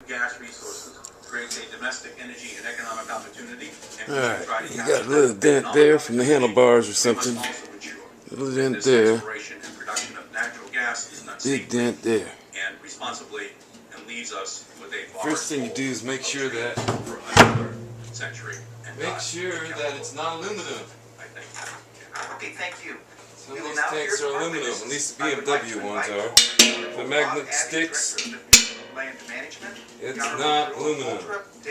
gas resources creates a domestic energy and economic opportunity. And Alright, you got a little dent there from the handlebars or something. A little dent there. Big dent there. And responsibly and leaves us with a first thing you do is make sure that it's not aluminum. Okay, thank you. Some of these tanks are aluminum, at least the BMW ones are. The magnet sticks, it's not aluminum.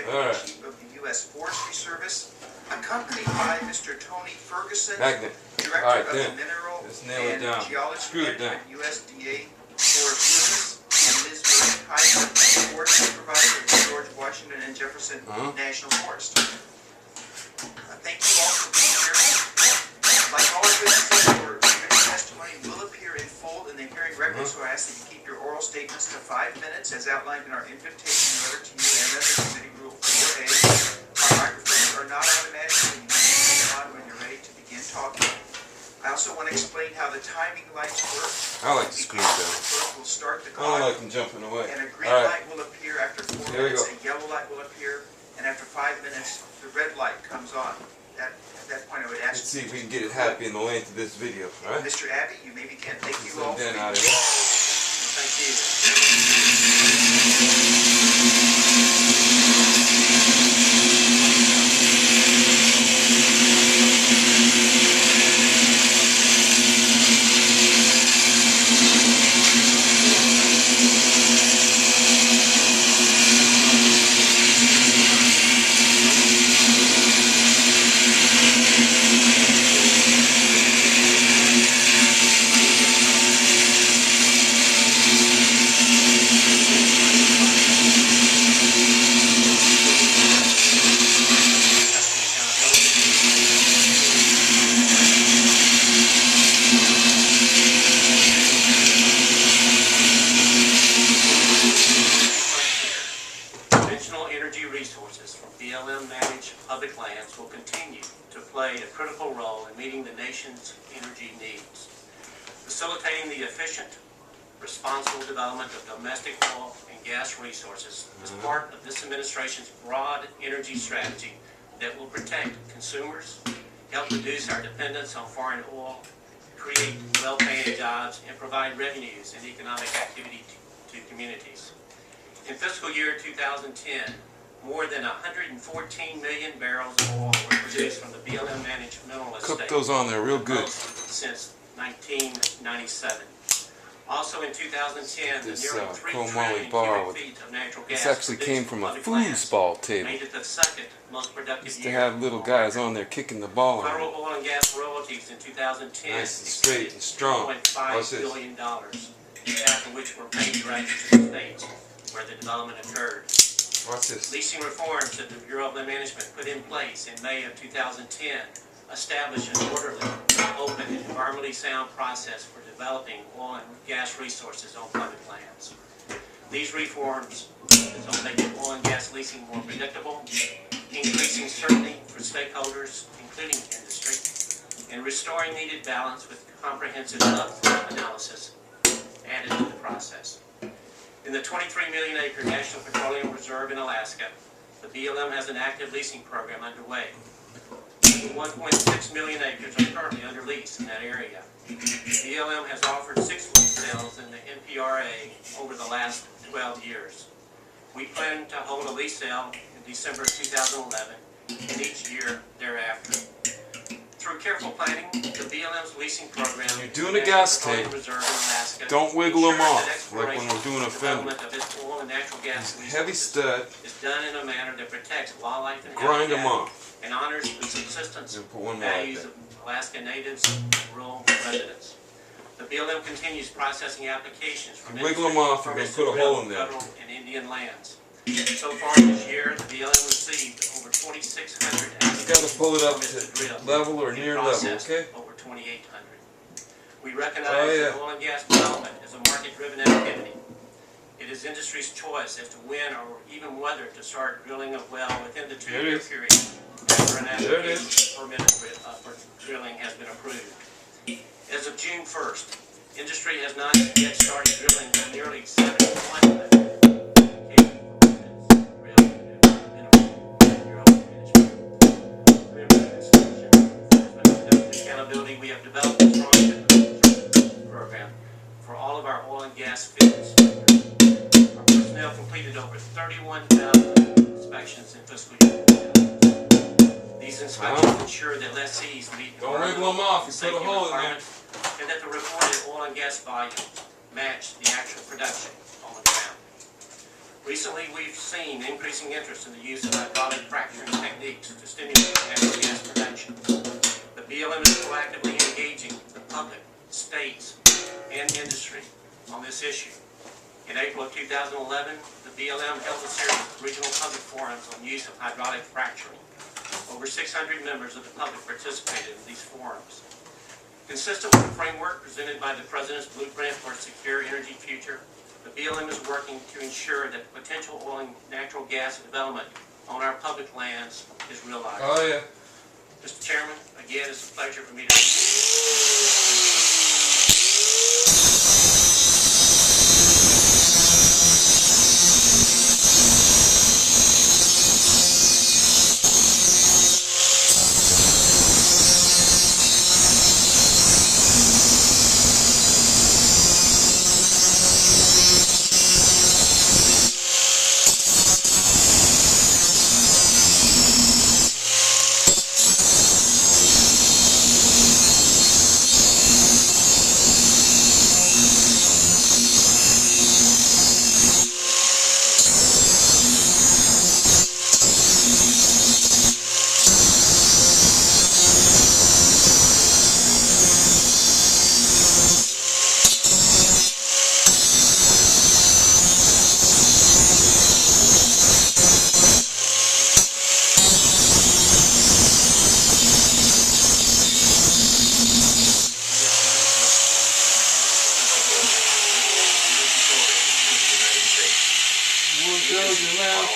Alright. U.S. Forestry Service, accompanied by Mr. Tony Ferguson, Magnet. Director Alright, of then. the Mineral Let's nail it and down. Geology Screw it down. at USDA Forest Service, and Ms. Marie Kaiser, Board Supervisor of the George Washington and Jefferson National Forest. Thank you all for being here. Like all witnesses, your written testimony will appear in full in the hearing record, so I ask that you keep your oral statements to 5 minutes as outlined in our invitation letter to you and under Committee Rule 4A. Our microphones are not automatic, and you need to turn on when you're ready to begin talking. I also want to explain how the timing lights work. I like to scream down. We'll start the I don't clock, like them jumping away. and a green light will appear after 4 Here we minutes, go. a yellow light will appear, and after 5 minutes, the red light comes on. At that point, I would Let's ask see if we can get it happy in the length of this video, alright? Mr. Abbey, you may begin. Thank you Some all. dent out of it. Thank you. Conventional energy resources from BLM-managed public lands will continue to play a critical role in meeting the nation's energy needs. Facilitating the efficient, responsible development of domestic oil and gas resources is part of this administration's broad energy strategy that will protect consumers, help reduce our dependence on foreign oil, create well-paying jobs, and provide revenues and economic activity to communities. In fiscal year 2010, more than 114 million barrels of oil were produced from the BLM-managed mineral estate. Cook those on there real good. Since 1997. Also in 2010, the This, nearly 3 Chrome trillion bar cubic with- feet of natural This gas actually produced came from a public lands foosball table. made it the second most productive Used to year. have little guys on there kicking the ball on Federal it. oil and gas royalties in 2010 Nice and straight and strong. Watch $1.5 this. billion, half of which were paid directly to the states where the development occurred. Watch this. Leasing reforms that the Bureau of Land Management put in place in May of 2010 established an orderly, open, and environmentally sound process for developing oil and gas resources on public lands. These reforms will make oil and gas leasing more predictable, increasing certainty for stakeholders, including industry, and restoring needed balance with comprehensive analysis added to the process. In the 23 million acre National Petroleum Reserve in Alaska, the BLM has an active leasing program underway. 1.6 million acres are currently under lease in that area. The BLM has offered 6 lease sales in the NPRA over the last 12 years. We plan to hold a lease sale in December 2011 and each year thereafter. Through careful planning, the BLM's leasing program. You're doing a gas tank. Don't wiggle them off like when we're doing a fender. Heavy stud. Is done in a manner that protects wildlife and Grind them habitat off. and honors the subsistence And put one more like values that. of Alaska natives and rural residents. The BLM continues processing applications for Wiggle them off and then put a hole in there. federal and Indian lands. So far this year, the BLM received over 2,600 You gotta pull it up to level or near level, okay? over 2,800. We recognize yeah. that oil and gas development is a market-driven activity. It is industry's choice as to when or even whether to start drilling a well within the 2-year period after an application permit for drilling has been approved. As of June 1st, industry has not yet started drilling nearly 71 have developed a strong program for all of our oil and gas fields. Our personnel completed over 31,000 inspections in fiscal year 2000. These inspections ensure that lessees meet Don't wiggle them off. You safety put a hole in there. requirements and that the reported oil and gas volume match the actual production on the ground. Recently, we've seen increasing interest in the use of hydraulic fracturing techniques to stimulate natural gas production. The BLM is proactively engaging the public, states, and industry on this issue. In April of 2011, the BLM held a series of regional public forums on use of hydraulic fracturing. Over 600 members of the public participated in these forums. Consistent with the framework presented by the President's Blueprint for a Secure Energy Future, the BLM is working to ensure that potential oil and natural gas development on our public lands is realized. Oh yeah. Mr. Chairman, again, it's a pleasure for me to...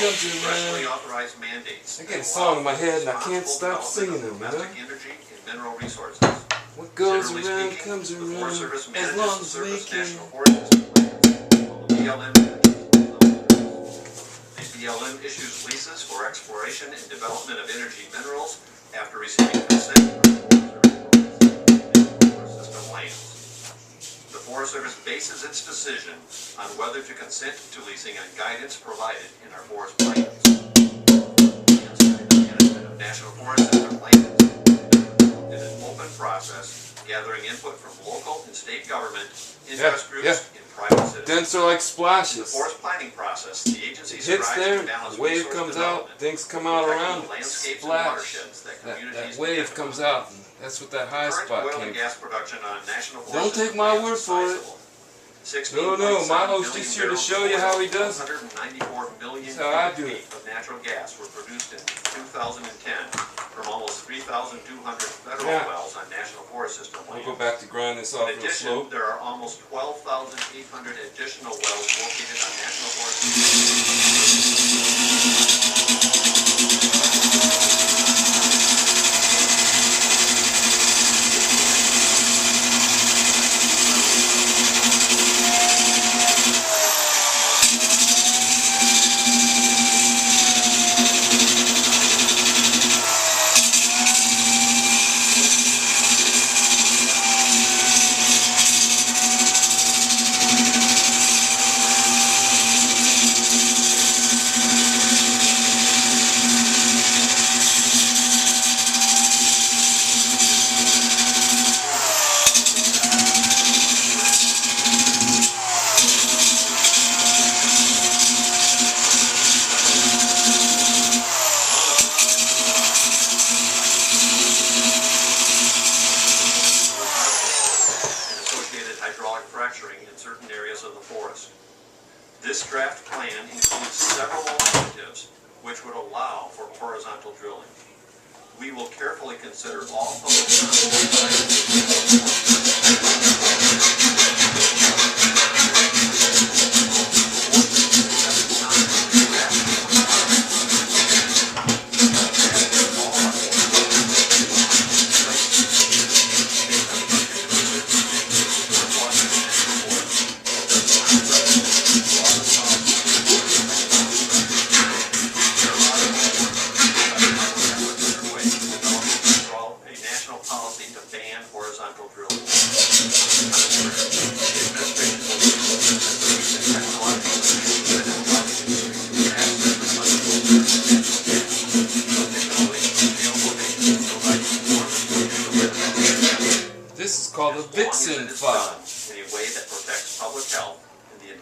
Congressionally authorized mandates. I get a song in my head and I can't stop singing them, you know? Domestic energy and mineral resources. What goes Generally around speaking, comes the Forest around, Service as manages long the as we Service can. National Forest System plans, while the BLM manages the BLM issues leases for exploration and development of energy minerals after receiving consent from the Forest System lands. The Forest Service bases its decision on whether to consent to leasing on guidance provided in our forest plans. Management of National Forest System lands in an open process, gathering input from local and state government, interest groups, and private citizens. Dents are like In the splashes. forest planning process, the agency It hits strives there, to balance a wave resource comes out, development, things come out protecting around the it, landscapes and splash. watersheds that That communities wave depend comes upon. out, and that's what that high Current spot oil came and from. gas production on national forest Don't take system my lands word is for it. sizable. No, Milo's just here to show you how he does it. 194 million That's how I do cubic it. feet of natural gas were produced in 2010 from almost 3,200 federal Yeah. wells on National Forest System We'll lands. go back to grind this off In real addition, slow. there are almost 12,800 additional wells located on National Forest System. This draft plan includes several alternatives which would allow for horizontal drilling. We will carefully consider all public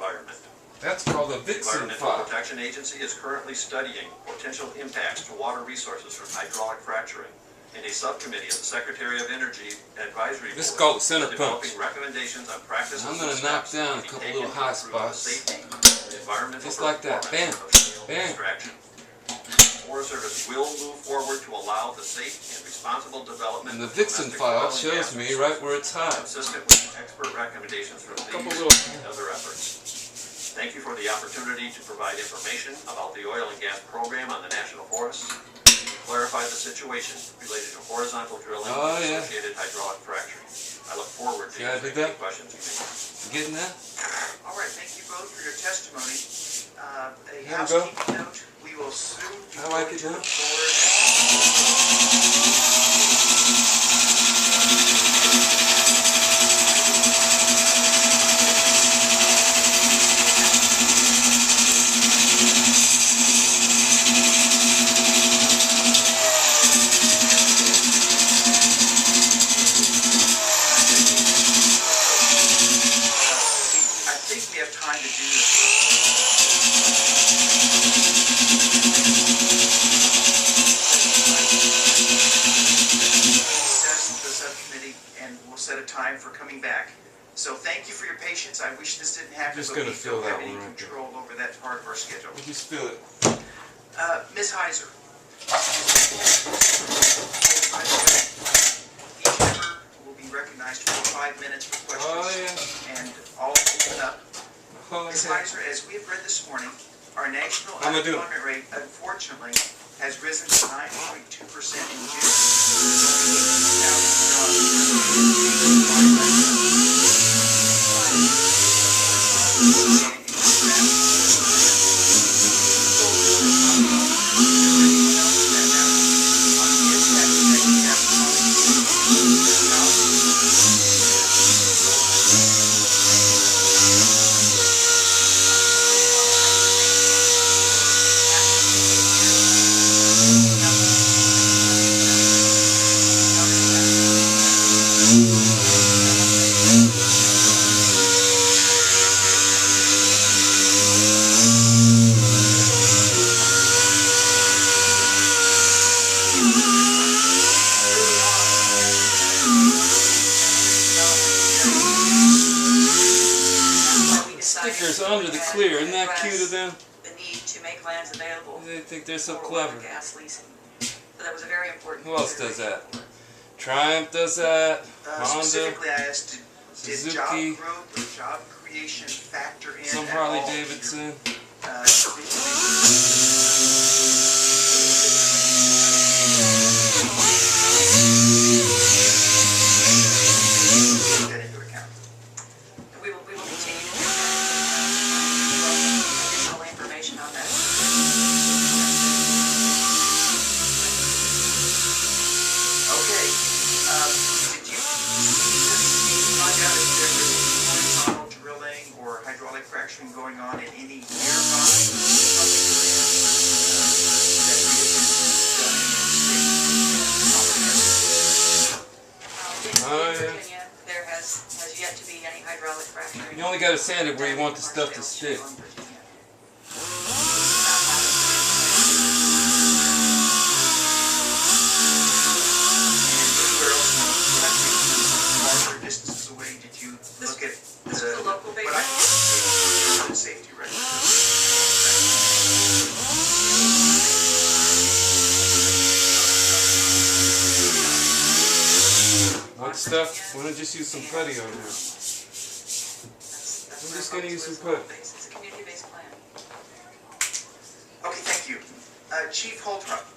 environment. That's called a The Vixen Environmental file. Protection Agency is currently studying potential impacts to water resources from hydraulic fracturing, and a subcommittee of the Secretary of Energy Advisory This is Board called the center is punch. developing recommendations on practices I'm and gonna knock steps down to a be couple taken little to high improve the spots. safety and environmental Just like that. Bam. performance of shale Bam. extraction. Forest Service will move forward to allow the safe and responsible development And the of Vixen domestic file oil and shows gas me resources, right where it's hot. consistent with expert recommendations from these Couple little- and other efforts. Thank you for the opportunity to provide information about the oil and gas program on the National Forests, and clarify the situation related to horizontal drilling Oh, and yeah. associated hydraulic fracturing. I look forward to Yeah, I answering did any that. questions you may have. You getting that? All right, thank you both for your testimony. A There we go. housekeeping note, we will soon be I like going it to the now. I think we have time to do this. Assess the subcommittee and we'll set a time for coming back. So thank you for your patience. I wish this didn't happen, Just but gonna we fill don't have that any one right there. control over that part of our schedule. You just feel it. Ms. Heiser. By the way, each member will be recognized for 5 minutes for questions. Oh, yeah. And all open up. Oh, Ms. yeah. Heiser, as we have read this morning, our national How am I doing? unemployment rate, unfortunately, has risen to 9.2% in June. There's only 80,000 jobs. Stickers under the clear. Isn't that cute of them? The need to make lands available They think they're so for oil clever. and gas leasing. So that was a very important. Who else does consideration. that? Triumph does that. Honda. Specifically, I asked, did job Suzuki. growth or job creation factor in Some at Harley all to your, Davidson. take that into account? And we will continue to do additional information on that. Okay, did you find out if there was any horizontal drilling or hydraulic fracturing going on in any nearby public lands that we have been done in state? Oh, In yeah. Virginia, there has yet to be any hydraulic fracturing. You only gotta sand it where you want the stuff to stick. In Virginia. Anywhere else in the country, farther distances away, did you look at This was a local what I basis. consider safety record? What stuff? Why don't you just use some putty on there? I'm just gonna use some putty. It's a community-based plan. Okay, thank you. Chief Holtrup,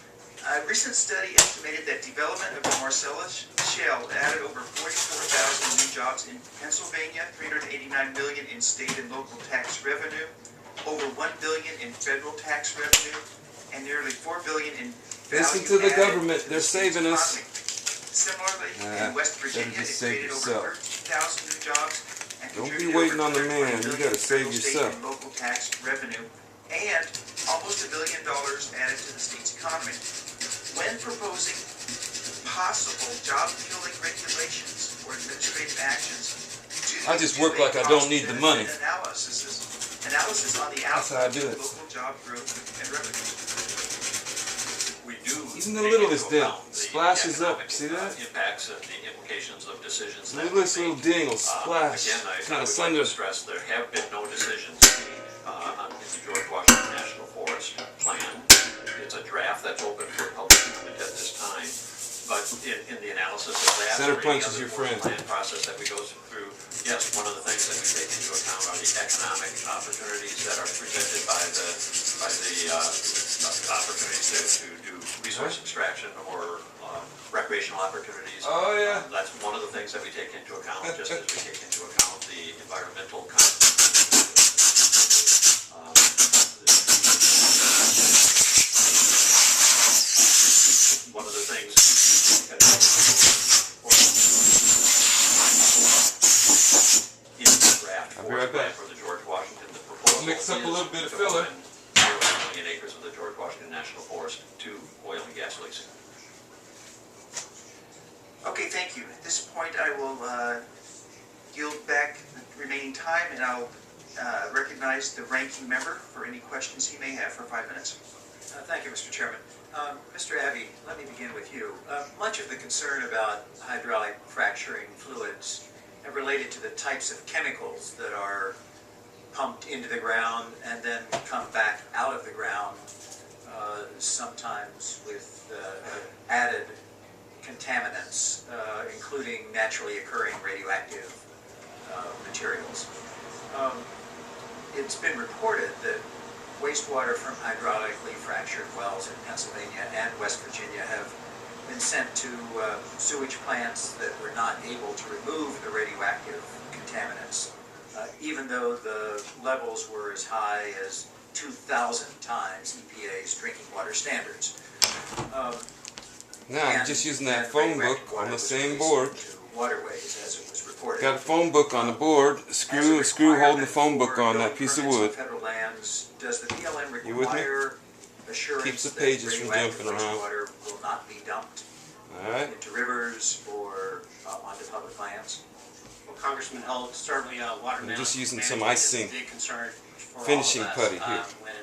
a recent study estimated that development of the Marcellus Shale added over 44,000 new jobs in Pennsylvania, 389 million in state and local tax revenue, over 1 billion in federal tax revenue, and nearly 4 billion in value Listen to the added government. to the They're state's saving us. economy. Similarly, Nah, in West better Virginia, just it save created yourself. over 13,000 new jobs and Don't be contributed waiting over on the man. 220 You million gotta in save federal, state, yourself. and local tax revenue, and almost $1 billion added to the state's economy. When proposing possible job-killing regulations or administrative actions, I just work like I don't need the money. Analysis Analysis on the That's how I output do of it. local job growth and revenue. We do. Even the take littlest into dent account the splashes up. economic, See that? Impacts and the implications of decisions The that we littlest little make. ding will splash. Again, I Kind would of like thunder. to stress there have been no decisions made on the George Washington National Forest plan. It's a draft that's open for public comment at this time. But in the analysis of that, Center or any punch is other your forest friend. plan process that we go through, yes, one of the things that we take into account are the economic opportunities that are presented by the opportunities to do resource extraction or recreational opportunities. Oh, yeah. That's one of the things that we take into account, just as we take into account the environmental consequences. One of the things in the draft I'll be right forest plan back. for the George Washington, the proposal Mix up a little bit of to filler. open 0 million acres of the George Washington National Forest to oil and gas leasing. Okay, thank you. At this point, I will yield back the remaining time, and I'll recognize the ranking member for any questions he may have for 5 minutes. Thank you, Mr. Chairman. Mr. Abbey, let me begin with you. Much of the concern about hydraulic fracturing fluids have related to the types of chemicals that are pumped into the ground and then come back out of the ground, sometimes with added contaminants, including naturally occurring radioactive materials. It's been reported that wastewater from hydraulically fractured wells in Pennsylvania and West Virginia have been sent to sewage plants that were not able to remove the radioactive contaminants, even though the levels were as high as 2,000 times EPA's drinking water standards. Now, I'm just using that phone book on the same board. Waterways, as it was reported. Got a phone book on the board. Screw holding the phone book on that piece of wood. Federal lands, does the BLM You with me? require assurance Keeps the that pages from radioactive jumping around. wastewater will not be dumped Alright. into rivers or onto public lands? Well, Congressman Holt, certainly water I'm just using management some ice is a sink. big concern for all Finishing of us, putty here. when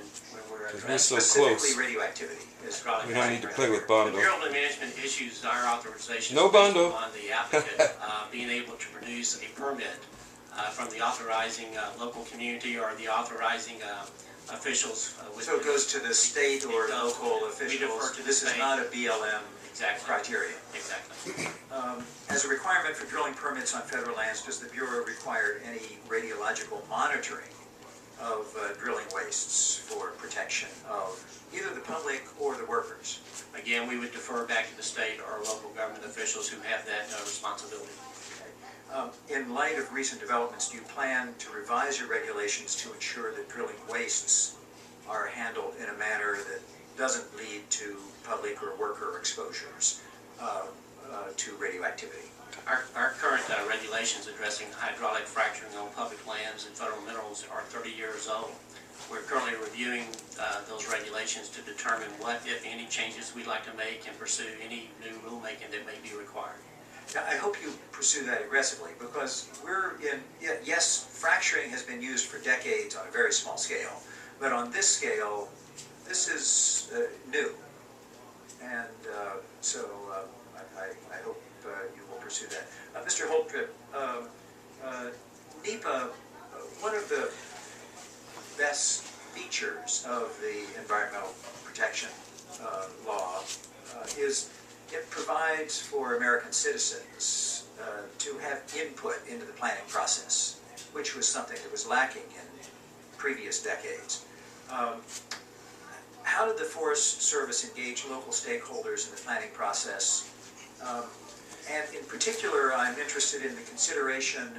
we're 'Cause we're addressing so Specifically close. radioactivity. is Right. We don't need to play with The Bondo. Bureau of Land Management issues our authorization No based Bondo. upon the applicant being able to produce a permit from the authorizing local community or the authorizing officials. So it goes to the state or It does. local We officials? defer to the This is state. not a BLM Exactly. criteria. Exactly. As a requirement for drilling permits on federal lands, does the Bureau require any radiological monitoring of drilling wastes for protection of either the public or the workers? Again, we would defer back to the state or local government officials who have that responsibility. In light of recent developments, do you plan to revise your regulations to ensure that drilling wastes are handled in a manner that doesn't lead to public or worker exposures to radioactivity? Our current regulations addressing hydraulic fracturing on public lands and federal minerals are 30 years old. We're currently reviewing those regulations to determine what, if any, changes we'd like to make and pursue any new rulemaking that may be required. Now, I hope you pursue that aggressively, because we're in, yes, fracturing has been used for decades on a very small scale, but on this scale, this is new. And so I hope you will pursue that. Mr. Holtrip, NEPA, one of the best features of the environmental protection law is it provides for American citizens to have input into the planning process, which was something that was lacking in previous decades. How did the Forest Service engage local stakeholders in the planning process? And in particular, I'm interested in the consideration,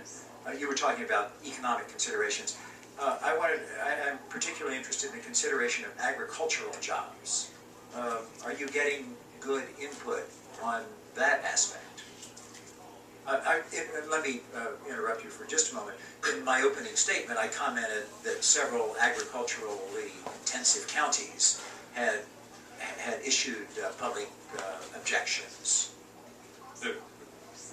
you were talking about economic considerations. I'm particularly interested in the consideration of agricultural jobs. Are you getting good input on that aspect? Let me interrupt you for just a moment. In my opening statement, I commented that several agriculturally intensive counties had issued public objections.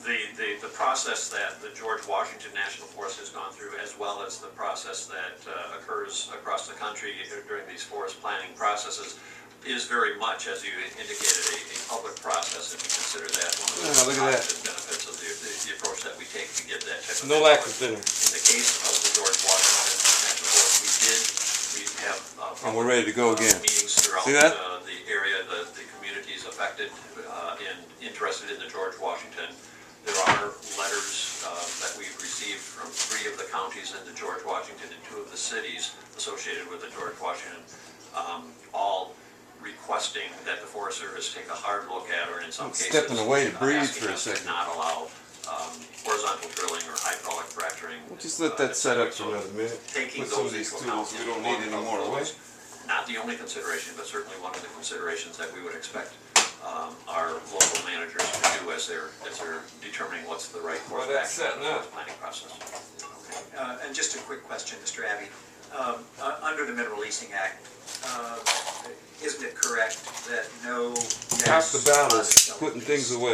The process that the George Washington National Forest has gone through, as well as the process that occurs across the country during these forest planning processes, is very much, as you indicated, a public process, and we consider that one of the look at that. positive benefits of the approach that we take to get that type of No lack of thinner. In the case of the George Washington National Forest, we have And we're ready to go again. meetings throughout See that? the area, the communities affected and interested in the George Washington. There are letters that we've received from 3 of the counties in the George Washington and 2 of the cities associated with the George Washington, all requesting that the Forest Service take a hard look at, or in some cases, Stepping away to breathe asking for a us to second. not allow horizontal drilling or hydraulic fracturing. We'll just let that set up for another minute. Taking Put some of those these into tools account we don't is need one anymore of away. those, not the only consideration, but certainly one of the considerations that we would expect our local managers to do as they're determining what's the right course of Well, that's action in setting the up. planning process. And just a quick question, Mr. Abbey. Under the Mineral Leasing Act, isn't it correct that no Half the battle is gas putting things away.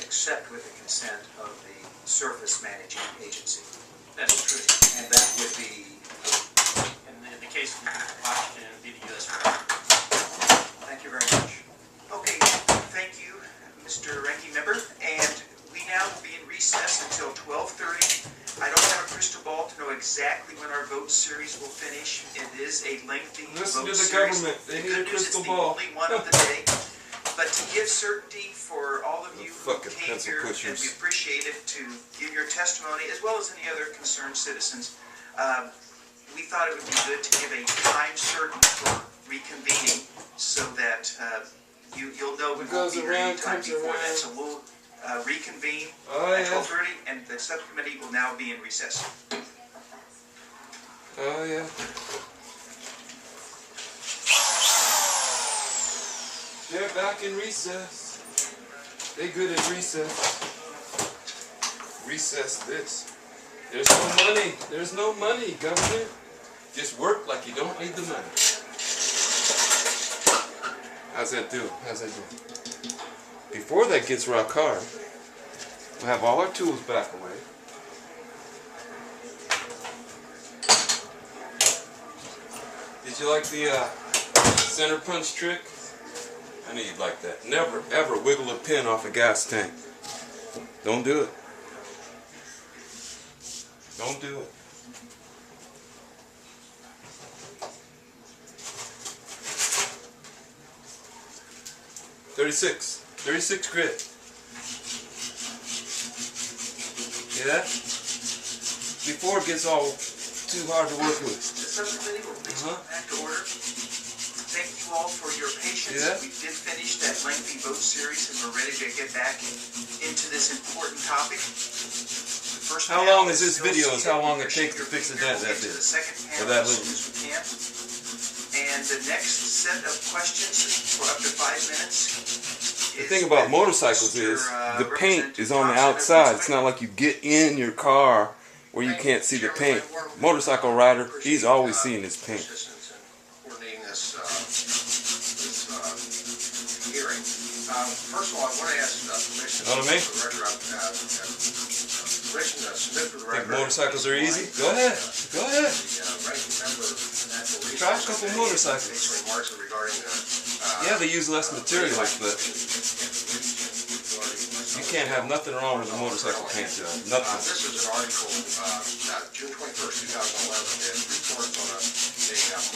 except with the consent of the Surface Managing Agency? That's true. And that would be, In the case of Washington, it would be the U.S. Forest. thank you very much. Okay, thank you, Mr. Ranking Member, and we now will be in recess until 12:30. I don't have a crystal ball to know exactly when our vote series will finish. It is a lengthy Listen vote to the series. government. They The need a good news, crystal it's ball. the only one of the day. But to give certainty for all of you who Fucking came pencil here, and pushers. we appreciate it, to give your testimony, as well as any other concerned citizens, we thought it would be good to give a time certain for reconvening, so that you'll know we What won't goes be here around anytime comes before that. around. So we'll reconvene Oh at yeah. 12:30, and the subcommittee will now be in recess. Oh yeah. They're back in recess. They good at recess. Recess this. There's no money. There's no money, government. Just work like you don't need the money. How's that do? How's that do? Before that gets rock hard, we'll have all our tools back away. Did you like the center punch trick? I knew you'd like that. Never ever wiggle a pin off a gas tank. Don't do it. Don't do it. .36 grit. See that? Before it gets all too hard to work with. The subcommittee will please come back to order. Thank you all for your patience. Yeah. We did finish that lengthy vote series, and we're ready to get back into this important topic. The first How panel long is this still video? Is seated. how long it Appreciate takes to your fix a being here. dent We'll that get to big. the second Or panel that as soon little. as we can. And the next set of questions for up to 5 minutes. The thing about motorcycles is the paint is on the outside. It's not like you get in your car where you can't see the paint. Motorcycle rider, he's always seeing his paint. Assistance in coordinating this hearing. First of all, I want to ask permission Know what I mean? for the record. Permission to submit for the Think record. motorcycles are easy? Go ahead. Go ahead. The ranking member of the Natural Resources Try a couple Committee motorcycles. makes remarks regarding the Yeah, they use less materials, but you can't have nothing wrong with a motorcycle paint job. Nothing. This is an article, June 21st, 2011, it reports on a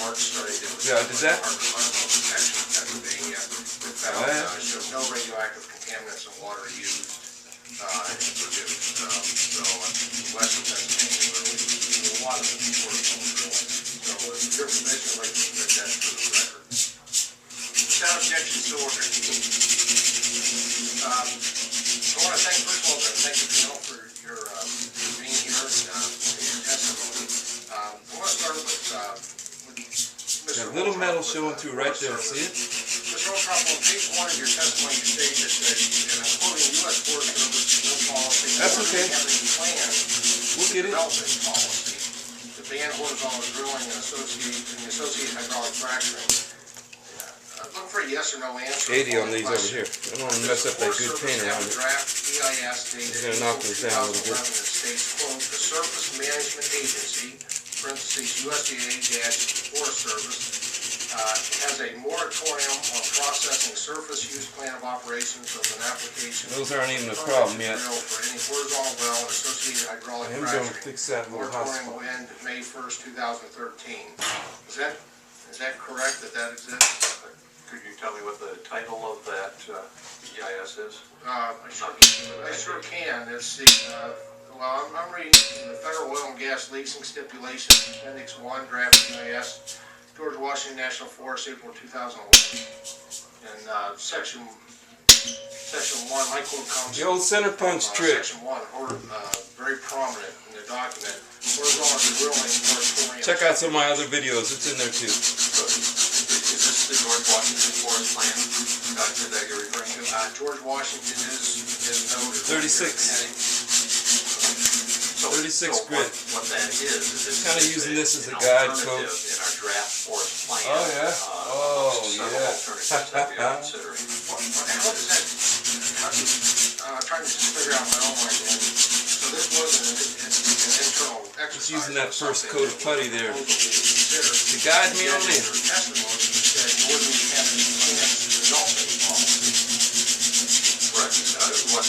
March study that was. Yeah, did that? Department of Environmental Protection in Pennsylvania, that found, Oh, yeah? showed no radioactive contaminants in water used and produced. So, in western Pennsylvania, where we do a lot of horizontal drilling. So, with your permission, I'd like to submit that to the record. Without objection, so ordered. I want to thank, first of all, thank you, Janelle, for your being here and for your testimony. I want to start with Mr. That little metal Holtrop showing with, through right there, Forest see it? Service. Mr. Holtrop, on page 1 of your testimony, you state that, and I'm quoting, U.S. Forest Service no policy. That's nor do okay. we have any plans We'll to get it. develop this policy to ban horizontal drilling and the associated hydraulic fracturing. Look for a yes or no answer. 80 on these over Question. here. I don't want to mess up that good paint around it. Draft EIS dated They're gonna knock April this down a little 2011 bit. that states, quote, "The Surface Management Agency, parentheses USDA-Forest Service, has a moratorium on processing surface use plan of operations of an application. Those aren't even a problem yet. Drill for any horizontal well and associated hydraulic I'm going to fracturing. fix that little Moratorium hospital. will end May 1st, 2013. Is that correct that exists? Could you tell me what the title of that EIS is? I sure can. It's the, well, I'm reading the Federal Oil and Gas Leasing Stipulations, Appendix 1, Draft EIS, George Washington National Forest, April 2011. And Section 1, my quote comes The old center punch from, trick. Section 1, very prominent in the document. Horizontal drilling moratorium. Check out some of my other videos. It's in there too. Is this the George Washington Forest Plan document that you're referring to? George Washington is noted. 36. So 36 grit. What that is it's Kinda using this as a an guide alternative coach. in our draft forest plan. Oh, yeah? Several alternatives that we are considering. How does that, I'm trying to just figure out my own mind, man. So this wasn't an internal exercise. Just using that or first something coat of putty there that was considered. to guide me on Yet in. your testimony said you wouldn't have any plans to develop any policy. Correct. What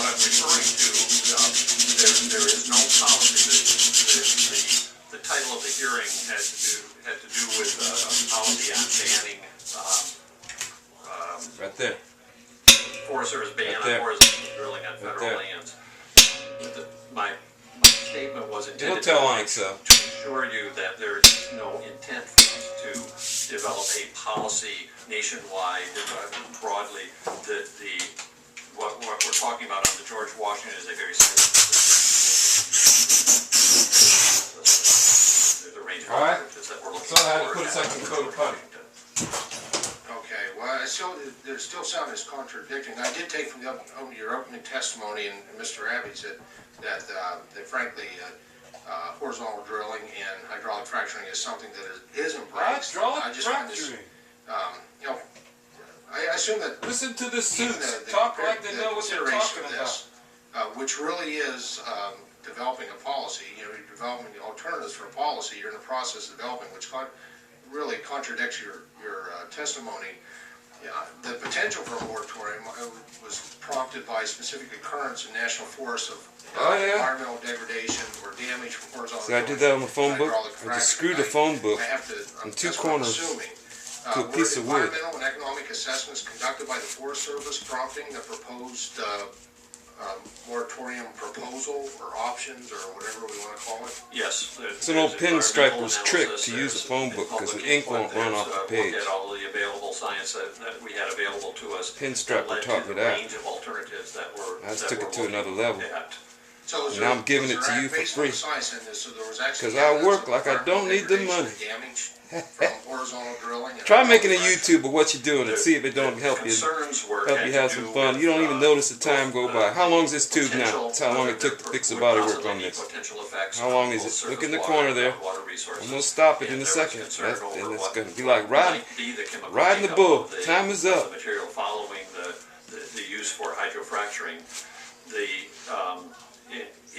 I'm referring to, there is no policy. The title of the hearing had to do with a policy on banning Right there. Forest Service ban Right on there. horizontal drilling on federal there. lands. My statement was It'll intended tell on to itself. assure you that there is no intent for us to develop a policy nationwide, broadly. What we're talking about on the George Washington is a very there's a range of All right. alternatives that we're looking So I had to for put a second coat of putty. Okay, well, there still sound as contradicting. I did take from your opening testimony and Mr. Abbey's that frankly, horizontal drilling and hydraulic fracturing is something that is embraced. Hydraulic I just find this, fracturing. you know, I assume that Listen to the even suits. the Talk like they the know what they're consideration talking of about. this, which really is developing a policy, you're developing alternatives for a policy, you're in the process of developing, which really contradicts your testimony. Yeah, the potential for a moratorium was prompted by specific occurrence in national forests of Oh, yeah. environmental degradation or damage from horizontal. See, I did that on the phone book. hydraulic I just fracturing. screwed the phone book I have to, in two that's what I'm corners assuming. to a piece Were of wood. environmental and economic assessments conducted by the Forest Service prompting the proposed moratorium proposal or options or whatever we want to call it? Yes. It's an old pinstriper's trick to use a phone book because the ink won't run off the page. Looked at all the available science that we had available to us. Pinstriper that led taught to me the that. range of alternatives that were. I just that took we're it to another level. looking at. So is And there- I'm giving was it to there you for based on free. the science in this, so there was actually 'Cause I evidence work of like I don't need the environmental money. degradation and damage from horizontal drilling and Try making a hydraulic YouTube of what you're doing and see if it don't help you. Concerns were. Help had you to have do some fun. with, You don't even notice the time go both by. How long is this tube now? potential- That's how long it took to fix the would body work possibly on be this. potential effects How long on is both it? surface Look in the water corner and there. water resources. I'm gonna stop it And in a there was second. concern That's, over and it's what gonna be like riding, might be the chemical riding the makeup bull. of the- Time is of up. The material following the use for hydrofracturing.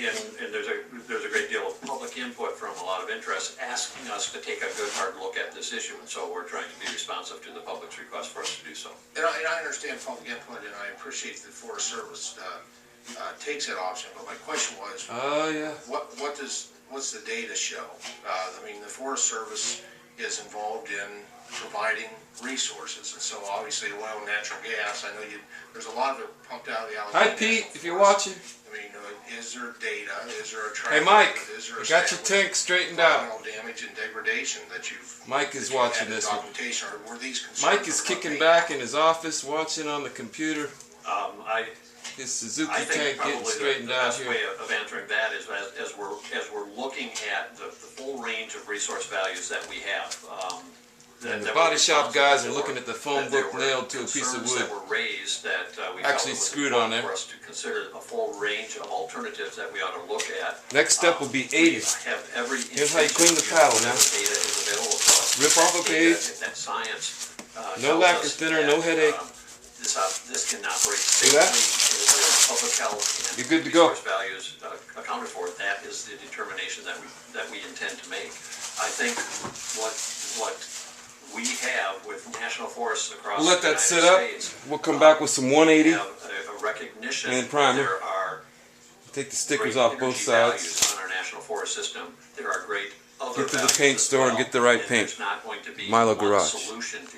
And there's a great deal of public input from a lot of interest asking us to take a good hard look at this issue, and so we're trying to be responsive to the public's request for us to do so. And I understand public input, and I appreciate the Forest Service takes that option, but my question was, Oh yeah. what's the data show? I mean, the Forest Service is involved in providing resources, and so obviously oil and natural gas, I know there's a lot of it pumped out of the Allegheny Hi Pete, National if you're Forest. watching. I mean, is there data, is there a track Hey Mike, record? Is there you got your established tank straightened out. environmental damage and degradation that you've. Mike is that you watching had this one. documentation, or were these concerns? Mike is kicking back in his office, watching on the computer. His Suzuki I think tank probably getting the straightened out best here. way of answering that is as we're looking at the full range of resource values that we have. And the body shop guys are looking at the phone book nailed to a piece of Concerns wood. that were raised that we Actually felt it was screwed on important there. for us to consider a full range of alternatives that we ought to look at. Next step will be 80. Have every Here's how you clean the intention paddle that now. Data is available to us. Rip off a That page. data, that science No tells lacquer us thinner, that, no headache. This can operate See that? safely. public health and You're good to go. resource values accounted for, that is the determination that we intend to make. I think what we have with national forests across We'll let the that United sit up. States, We'll come back with some 180. have a recognition And that primer. there are Take the stickers great off both energy sides. values on our national forest system. There are great other Get to the values paint as store and well, get the right and paint. There's not going to be Milogarage. one solution to